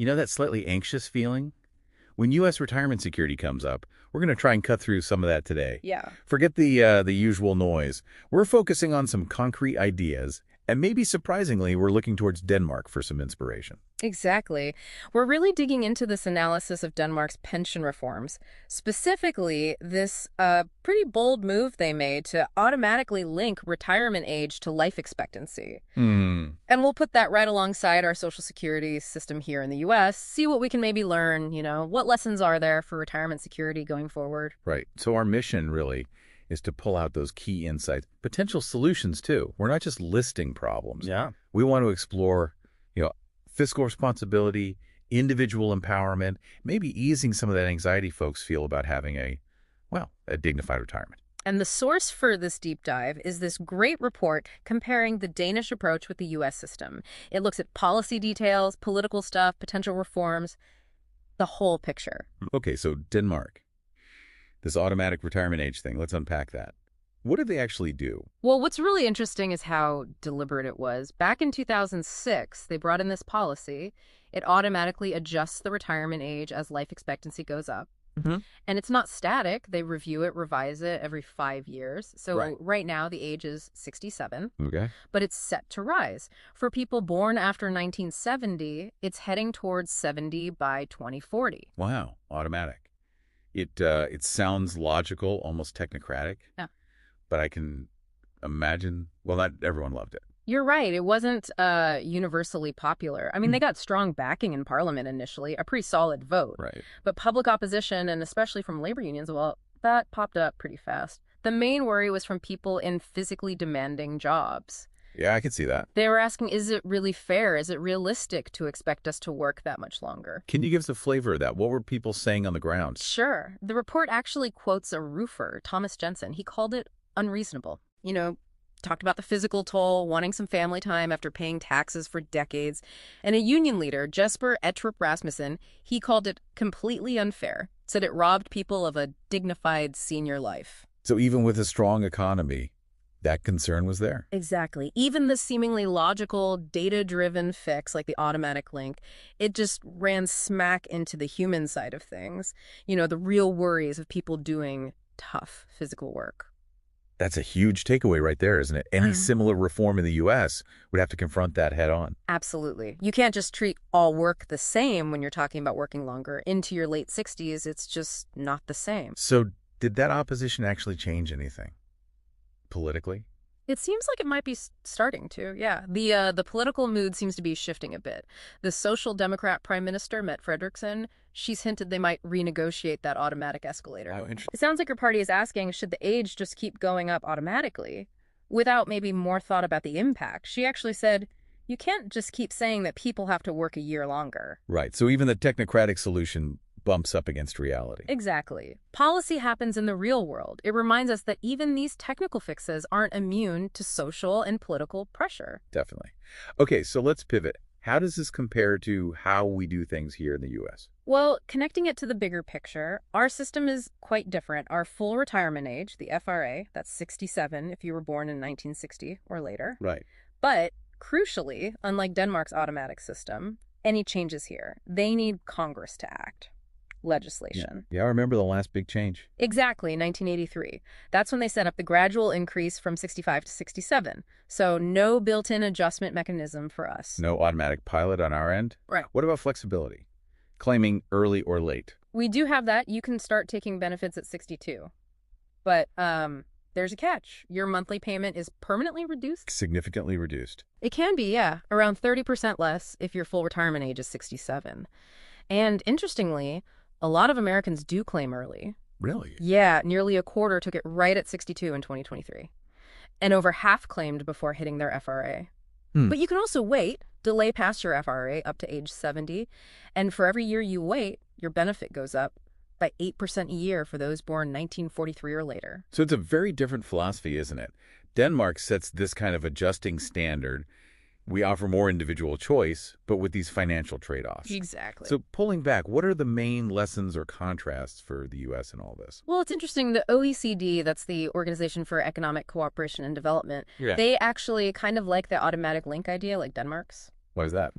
You know that slightly anxious feeling? When U.S. retirement security comes up, we're going to try and cut through some of that today. Yeah. Forget the usual noise. We're focusing on some concrete ideas, and maybe surprisingly, we're looking towards Denmark for some inspiration. Exactly. We're really digging into this analysis of Denmark's pension reforms, specifically this pretty bold move they made to automatically link retirement age to life expectancy. Hmm. And we'll put that right alongside our Social Security system here in the U.S., see what we can maybe learn, what lessons are there for retirement security going forward. Right. So our mission really is to pull out those key insights, potential solutions too. We're not just listing problems. Yeah. We want to explore, fiscal responsibility, individual empowerment, maybe easing some of that anxiety folks feel about having a dignified retirement. And the source for this deep dive is this great report comparing the Danish approach with the U.S. system. It looks at policy details, political stuff, potential reforms, the whole picture. Okay, so Denmark, this automatic retirement age thing, let's unpack that. What did they actually do? Well, what's really interesting is how deliberate it was. Back in 2006, they brought in this policy. It automatically adjusts the retirement age as life expectancy goes up. Mm-hmm. And it's not static. They review it, revise it every 5 years. So right now, the age is 67. Okay. But it's set to rise. For people born after 1970, it's heading towards 70 by 2040. Wow, automatic. It sounds logical, almost technocratic. Yeah. But I can imagine, not everyone loved it. You're right. It wasn't universally popular. I mean, they got strong backing in Parliament initially, a pretty solid vote. Right. But public opposition, and especially from labor unions, well, that popped up pretty fast. The main worry was from people in physically demanding jobs. Yeah, I can see that. They were asking, is it really fair? Is it realistic to expect us to work that much longer? Can you give us a flavor of that? What were people saying on the ground? Sure. The report actually quotes a roofer, Thomas Jensen. He called it unreasonable. Talked about the physical toll, wanting some family time after paying taxes for decades. And a union leader, Jesper Etrup Rasmussen, he called it completely unfair, said it robbed people of a dignified senior life. So even with a strong economy, that concern was there. Exactly. Even the seemingly logical, data-driven fix, like the automatic link, it just ran smack into the human side of things. The real worries of people doing tough physical work. That's a huge takeaway right there, isn't it? Any similar reform in the U.S. would have to confront that head on. Absolutely. You can't just treat all work the same when you're talking about working longer. Into your late 60s, it's just not the same. So did that opposition actually change anything politically? It seems like it might be starting to, yeah. The political mood seems to be shifting a bit. The Social Democrat Prime Minister, Mette Frederiksen, she's hinted they might renegotiate that automatic escalator. How interesting. It sounds like your party is asking, should the age just keep going up automatically without maybe more thought about the impact? She actually said, you can't just keep saying that people have to work a year longer. Right. So even the technocratic solution bumps up against reality. Exactly. Policy happens in the real world. It reminds us that even these technical fixes aren't immune to social and political pressure. Definitely. Okay, so let's pivot. How does this compare to how we do things here in the U.S.? Well, connecting it to the bigger picture, our system is quite different. Our full retirement age, the FRA, that's 67 if you were born in 1960 or later. Right. But crucially, unlike Denmark's automatic system, any changes here, they need Congress to act. Legislation. Yeah, I remember the last big change. Exactly, 1983. That's when they set up the gradual increase from 65 to 67. So no built-in adjustment mechanism for us. No automatic pilot on our end? Right. What about flexibility? Claiming early or late? We do have that. You can start taking benefits at 62. But there's a catch. Your monthly payment is permanently reduced. Significantly reduced. It can be, yeah. Around 30% less if your full retirement age is 67. And interestingly, a lot of Americans do claim early. Really? Yeah, nearly a quarter took it right at 62 in 2023. And over half claimed before hitting their FRA. But you can also wait, delay past your FRA up to age 70. And for every year you wait, your benefit goes up by 8% a year for those born 1943 or later. So it's a very different philosophy, isn't it? Denmark sets this kind of adjusting standard. We offer more individual choice, but with these financial trade-offs. Exactly. So pulling back, what are the main lessons or contrasts for the U.S. in all this? Well, it's interesting. The OECD, that's the Organization for Economic Cooperation and Development, Yeah. they actually kind of like the automatic link idea, like Denmark's. Why is that?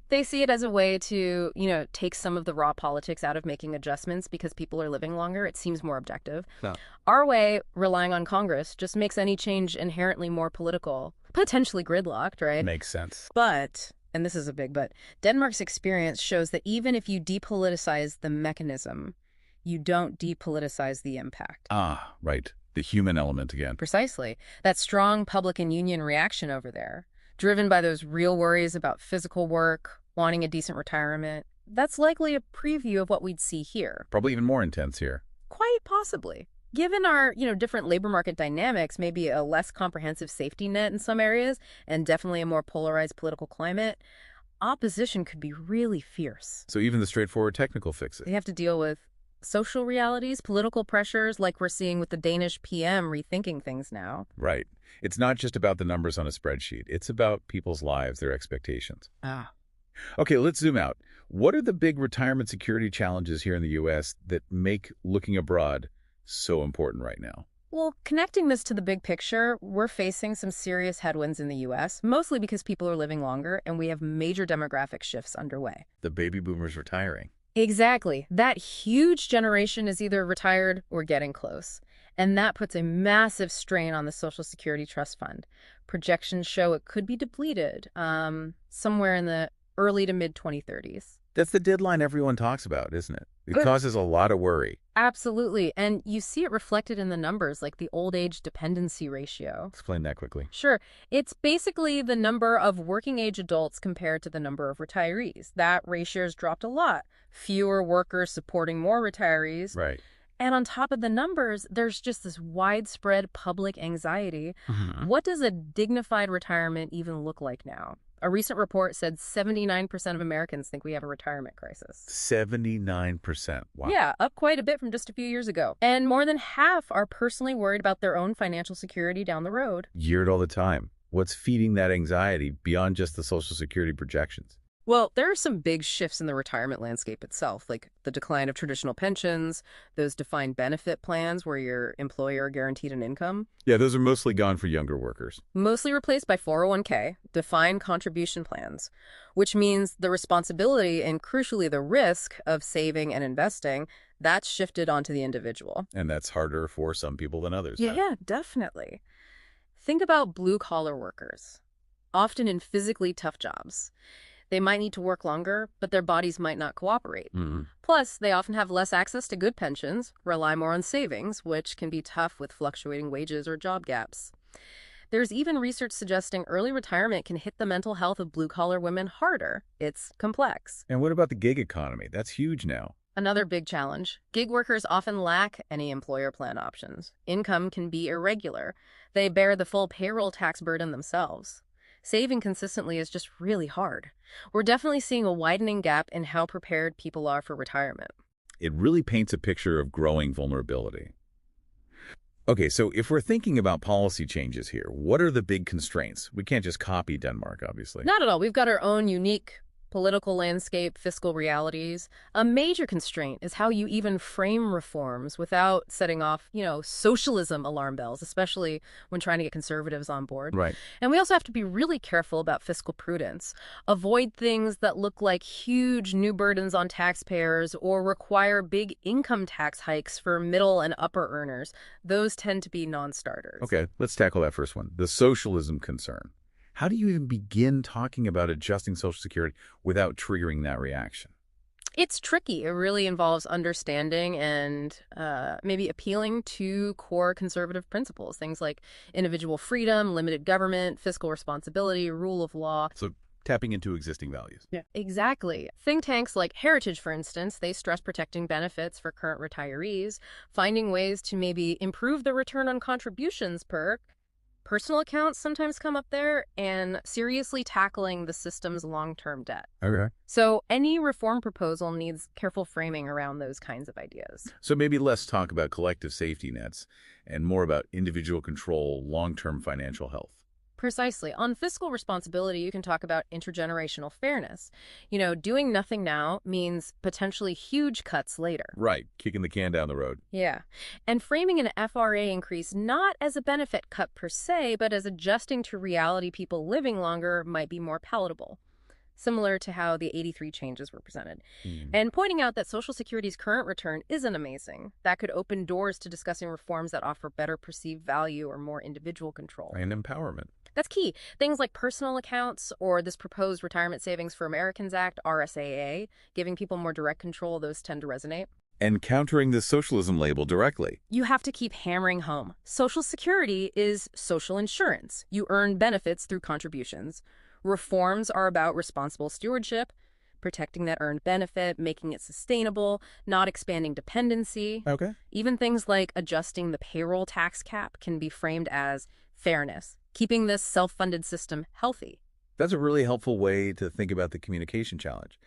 They see it as a way to, take some of the raw politics out of making adjustments because people are living longer. It seems more objective. No. Our way, relying on Congress, just makes any change inherently more political, potentially gridlocked, right? Makes sense. But, and this is a big but, Denmark's experience shows that even if you depoliticize the mechanism, you don't depoliticize the impact. Ah, right. The human element again. Precisely. That strong public and union reaction over there, driven by those real worries about physical work, wanting a decent retirement, that's likely a preview of what we'd see here. Probably even more intense here. Quite possibly. Given our, different labor market dynamics, maybe a less comprehensive safety net in some areas, and definitely a more polarized political climate, opposition could be really fierce. So even the straightforward technical fixes. They have to deal with social realities, political pressures, like we're seeing with the Danish PM rethinking things now. Right. It's not just about the numbers on a spreadsheet. It's about people's lives, their expectations. Ah. Okay, let's zoom out. What are the big retirement security challenges here in the U.S. that make looking abroad so important right now? Well, connecting this to the big picture, we're facing some serious headwinds in the U.S., mostly because people are living longer and we have major demographic shifts underway. The baby boomers retiring. Exactly. That huge generation is either retired or getting close. And that puts a massive strain on the Social Security Trust Fund. Projections show it could be depleted somewhere in the early to mid-2030s. That's the deadline everyone talks about, isn't it? It Good. causes a lot of worry. Absolutely. And you see it reflected in the numbers, like the old age dependency ratio. Explain that quickly. Sure. It's basically the number of working age adults compared to the number of retirees. That ratio's dropped a lot. Fewer workers supporting more retirees. Right. And on top of the numbers, there's just this widespread public anxiety. What does a dignified retirement even look like now? A recent report said 79% of Americans think we have a retirement crisis. 79%. Wow. Yeah, up quite a bit from just a few years ago. And more than half are personally worried about their own financial security down the road. You hear it all the time. What's feeding that anxiety beyond just the Social Security projections? Well, there are some big shifts in the retirement landscape itself, like the decline of traditional pensions, those defined benefit plans where your employer guaranteed an income. Yeah, those are mostly gone for younger workers. Mostly replaced by 401k, defined contribution plans, which means the responsibility and crucially the risk of saving and investing, that's shifted onto the individual. And that's harder for some people than others. Yeah, definitely. Think about blue-collar workers, often in physically tough jobs. They might need to work longer, but their bodies might not cooperate. Plus, they often have less access to good pensions, rely more on savings, which can be tough with fluctuating wages or job gaps. There's even research suggesting early retirement can hit the mental health of blue-collar women harder. It's complex. And what about the gig economy? That's huge now. Another big challenge. Gig workers often lack any employer plan options. Income can be irregular. They bear the full payroll tax burden themselves. Saving consistently is just really hard. We're definitely seeing a widening gap in how prepared people are for retirement. It really paints a picture of growing vulnerability. Okay, so if we're thinking about policy changes here, what are the big constraints? We can't just copy Denmark, obviously. Not at all. We've got our own unique political landscape, fiscal realities. A major constraint is how you even frame reforms without setting off, socialism alarm bells, especially when trying to get conservatives on board. Right. And we also have to be really careful about fiscal prudence. Avoid things that look like huge new burdens on taxpayers or require big income tax hikes for middle and upper earners. Those tend to be non-starters. Okay, let's tackle that first one, the socialism concern. How do you even begin talking about adjusting Social Security without triggering that reaction? It's tricky. It really involves understanding and maybe appealing to core conservative principles, things like individual freedom, limited government, fiscal responsibility, rule of law. So tapping into existing values. Yeah, exactly. Think tanks like Heritage, for instance, they stress protecting benefits for current retirees, finding ways to maybe improve the return on contributions perk. Personal accounts sometimes come up there, and seriously tackling the system's long-term debt. Okay. So any reform proposal needs careful framing around those kinds of ideas. So maybe less talk about collective safety nets and more about individual control, long-term financial health. Precisely. On fiscal responsibility, you can talk about intergenerational fairness. Doing nothing now means potentially huge cuts later. Right, kicking the can down the road. Yeah. And framing an FRA increase not as a benefit cut per se, but as adjusting to reality people living longer might be more palatable. similar to how the 83 changes were presented, Hmm. and pointing out that Social Security's current return isn't amazing. That could open doors to discussing reforms that offer better perceived value or more individual control. And empowerment. That's key. Things like personal accounts or this proposed Retirement Savings for Americans Act, RSAA, giving people more direct control, those tend to resonate. And countering the socialism label directly. You have to keep hammering home. Social Security is social insurance. You earn benefits through contributions. Reforms are about responsible stewardship, protecting that earned benefit, making it sustainable, not expanding dependency. Okay. Even things like adjusting the payroll tax cap can be framed as fairness, keeping this self-funded system healthy. That's a really helpful way to think about the communication challenge.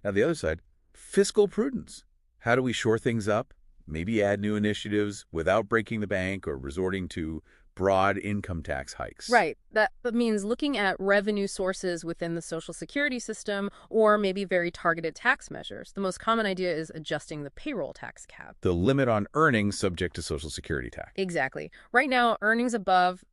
Now, the other side, fiscal prudence. How do we shore things up? Maybe add new initiatives without breaking the bank or resorting to broad income tax hikes. Right. That means looking at revenue sources within the Social Security system or maybe very targeted tax measures. The most common idea is adjusting the payroll tax cap. The limit on earnings subject to Social Security tax. Exactly. Right now, earnings above,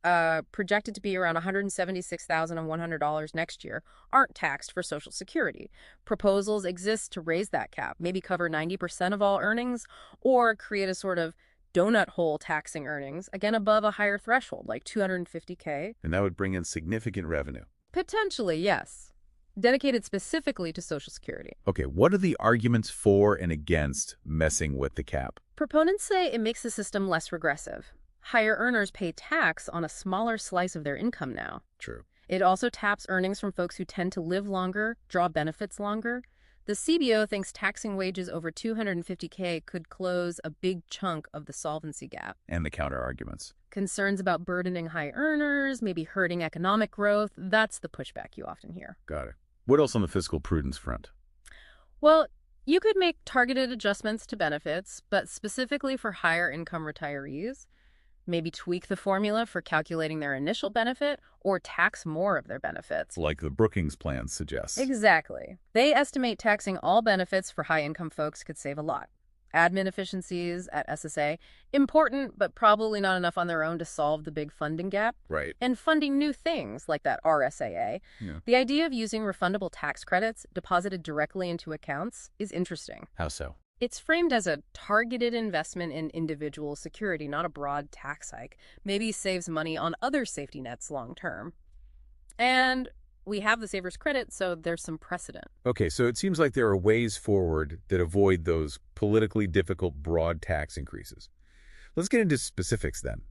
projected to be around $176,100 next year, aren't taxed for Social Security. Proposals exist to raise that cap, maybe cover 90% of all earnings, or create a sort of donut hole taxing earnings, again above a higher threshold, like $250K. And that would bring in significant revenue. Potentially, yes. Dedicated specifically to Social Security. Okay, what are the arguments for and against messing with the cap? Proponents say it makes the system less regressive. Higher earners pay tax on a smaller slice of their income now. True. It also taps earnings from folks who tend to live longer, draw benefits longer. The CBO thinks taxing wages over $250K could close a big chunk of the solvency gap. And the counter-arguments. Concerns about burdening high earners, maybe hurting economic growth, that's the pushback you often hear. Got it. What else on the fiscal prudence front? Well, you could make targeted adjustments to benefits, but specifically for higher income retirees. Maybe tweak the formula for calculating their initial benefit or tax more of their benefits. Like the Brookings plan suggests. Exactly. They estimate taxing all benefits for high-income folks could save a lot. Admin efficiencies at SSA, important, but probably not enough on their own to solve the big funding gap. Right. And funding new things like that RSAA. Yeah. The idea of using refundable tax credits deposited directly into accounts is interesting. How so? It's framed as a targeted investment in individual security, not a broad tax hike. Maybe saves money on other safety nets long term. And we have the saver's credit, so there's some precedent. Okay, so it seems like there are ways forward that avoid those politically difficult broad tax increases. Let's get into specifics then.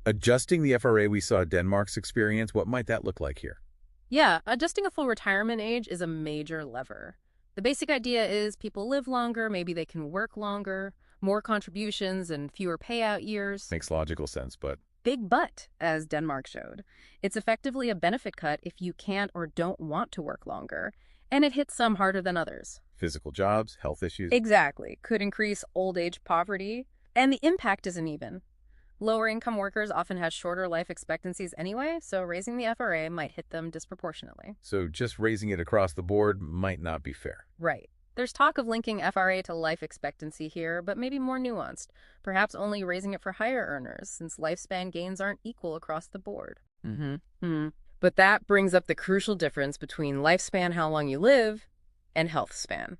Adjusting the FRA we saw Denmark's experience, what might that look like here? Yeah, adjusting a full retirement age is a major lever. The basic idea is people live longer, maybe they can work longer, more contributions and fewer payout years. Makes logical sense, but Big but, as Denmark showed. It's effectively a benefit cut if you can't or don't want to work longer, and it hits some harder than others. physical jobs, health issues. Exactly. Could increase old age poverty, and the impact isn't even. Lower income workers often have shorter life expectancies anyway, so raising the FRA might hit them disproportionately. So just raising it across the board might not be fair. Right. There's talk of linking FRA to life expectancy here, but maybe more nuanced. Perhaps only raising it for higher earners, since lifespan gains aren't equal across the board. But that brings up the crucial difference between lifespan, how long you live, and health span.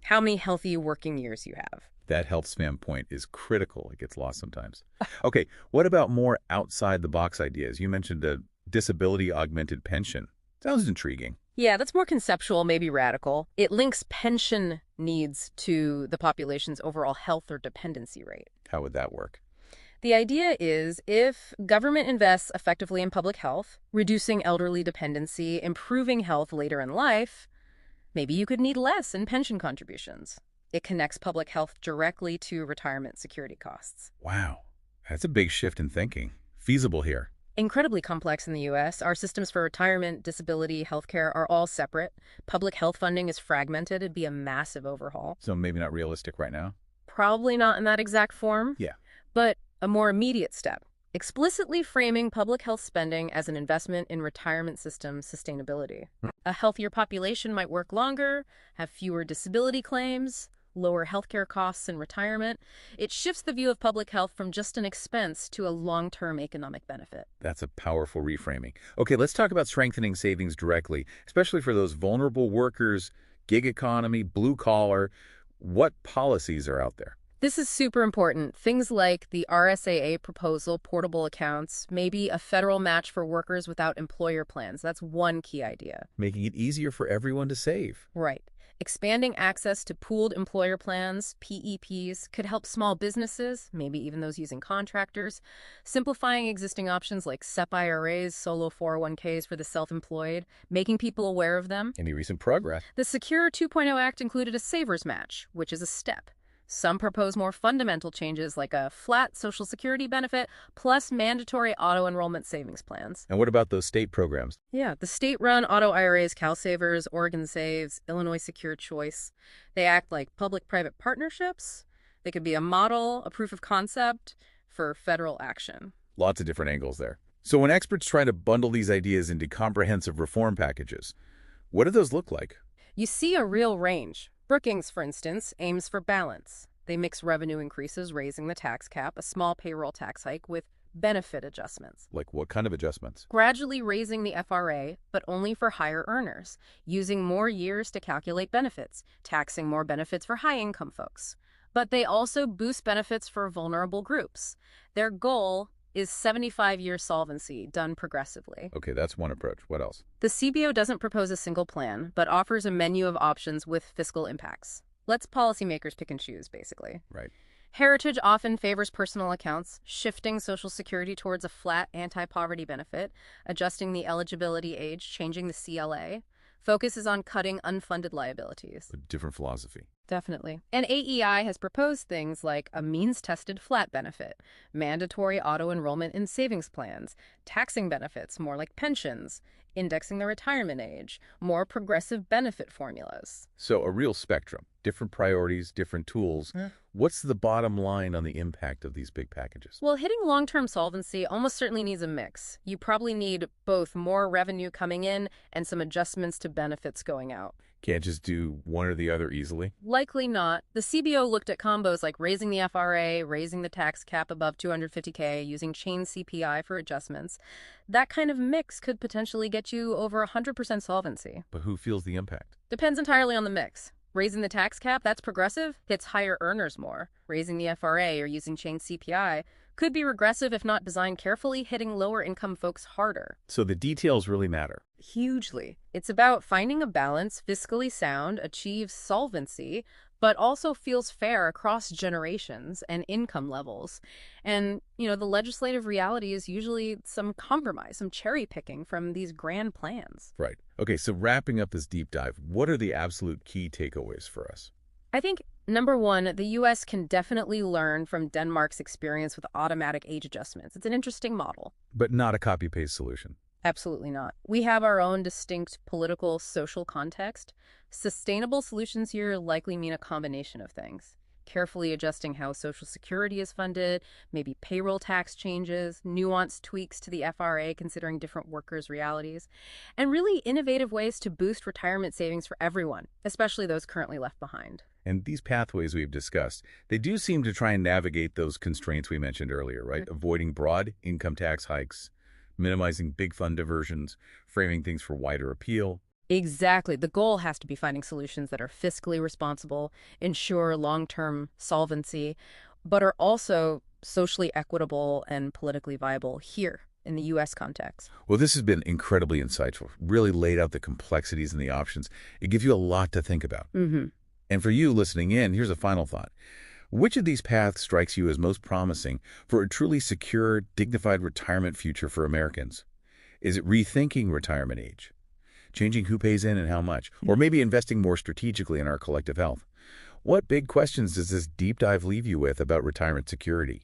How many healthy working years you have. That health span point is critical. It gets lost sometimes. Okay, what about more outside-the-box ideas? You mentioned a disability-augmented pension. Sounds intriguing. Yeah, that's more conceptual, maybe radical. It links pension needs to the population's overall health or dependency rate. How would that work? The idea is if government invests effectively in public health, reducing elderly dependency, improving health later in life, maybe you could need less in pension contributions. It connects public health directly to retirement security costs. Wow, that's a big shift in thinking. Feasible here. Incredibly complex in the U.S. Our systems for retirement, disability, healthcare are all separate. Public health funding is fragmented. It'd be a massive overhaul. So maybe not realistic right now? Probably not in that exact form. Yeah. But a more immediate step. Explicitly framing public health spending as an investment in retirement system sustainability. A healthier population might work longer, have fewer disability claims, lower healthcare costs in retirement. It shifts the view of public health from just an expense to a long-term economic benefit. That's a powerful reframing. Okay, let's talk about strengthening savings directly, especially for those vulnerable workers, gig economy, blue collar. What policies are out there? This is super important. Things like the RSAA proposal, portable accounts, maybe a federal match for workers without employer plans. That's one key idea. Making it easier for everyone to save. Right. Expanding access to pooled employer plans, PEPs, could help small businesses, maybe even those using contractors. Simplifying existing options like SEP IRAs, solo 401ks for the self-employed, making people aware of them. Any recent progress? The Secure 2.0 Act included a savers match, which is a step. Some propose more fundamental changes like a flat Social Security benefit plus mandatory auto-enrollment savings plans. And what about those state programs? Yeah, the state-run auto IRAs, CalSavers, Oregon Saves, Illinois Secure Choice, they act like public-private partnerships. They could be a model, a proof of concept for federal action. Lots of different angles there. So when experts try to bundle these ideas into comprehensive reform packages, what do those look like? You see a real range. Brookings, for instance, aims for balance. They mix revenue increases, raising the tax cap, a small payroll tax hike with benefit adjustments. Like what kind of adjustments? Gradually raising the FRA, but only for higher earners, using more years to calculate benefits, taxing more benefits for high-income folks. But they also boost benefits for vulnerable groups. Their goal is 75-year solvency done progressively. Okay, that's one approach. What else? The CBO doesn't propose a single plan, but offers a menu of options with fiscal impacts. Lets policymakers pick and choose, basically. Right. Heritage often favors personal accounts, shifting Social Security towards a flat anti-poverty benefit, adjusting the eligibility age, changing the CLA. Focuses on cutting unfunded liabilities. A different philosophy. Definitely. And AEI has proposed things like a means-tested flat benefit, mandatory auto-enrollment in savings plans, taxing benefits more like pensions, indexing the retirement age, more progressive benefit formulas. So a real spectrum. Different priorities, different tools. What's the bottom line on the impact of these big packages? Well, hitting long-term solvency almost certainly needs a mix. You probably need both more revenue coming in and some adjustments to benefits going out. Can't just do one or the other easily? Likely not. The CBO looked at combos like raising the FRA, raising the tax cap above $250K, using chain CPI for adjustments. That kind of mix could potentially get you over 100% solvency. But who feels the impact? Depends entirely on the mix. Raising the tax cap, that's progressive, hits higher earners more. Raising the FRA or using chain CPI could be regressive if not designed carefully, hitting lower income folks harder. So the details really matter. Hugely. It's about finding a balance, fiscally sound, achieves solvency, but also feels fair across generations and income levels. And, the legislative reality is usually some compromise, some cherry picking from these grand plans. Right. Okay, so wrapping up this deep dive, what are the absolute key takeaways for us? I think, number one, the U.S. can definitely learn from Denmark's experience with automatic age adjustments. It's an interesting model. But not a copy-paste solution. Absolutely not. We have our own distinct political, social context. Sustainable solutions here likely mean a combination of things. Carefully adjusting how Social Security is funded, maybe payroll tax changes, nuanced tweaks to the FRA considering different workers' realities, and really innovative ways to boost retirement savings for everyone, especially those currently left behind. And these pathways we've discussed, they do seem to try and navigate those constraints we mentioned earlier, right? Mm-hmm. Avoiding broad income tax hikes, minimizing big fund diversions, framing things for wider appeal. Exactly. The goal has to be finding solutions that are fiscally responsible, ensure long-term solvency, but are also socially equitable and politically viable here in the U.S. context. Well, this has been incredibly insightful, really laid out the complexities and the options. It gives you a lot to think about. Mm-hmm. And for you listening in, here's a final thought. Which of these paths strikes you as most promising for a truly secure, dignified retirement future for Americans? Is it rethinking retirement age? Changing who pays in and how much? Or maybe investing more strategically in our collective health? What big questions does this deep dive leave you with about retirement security?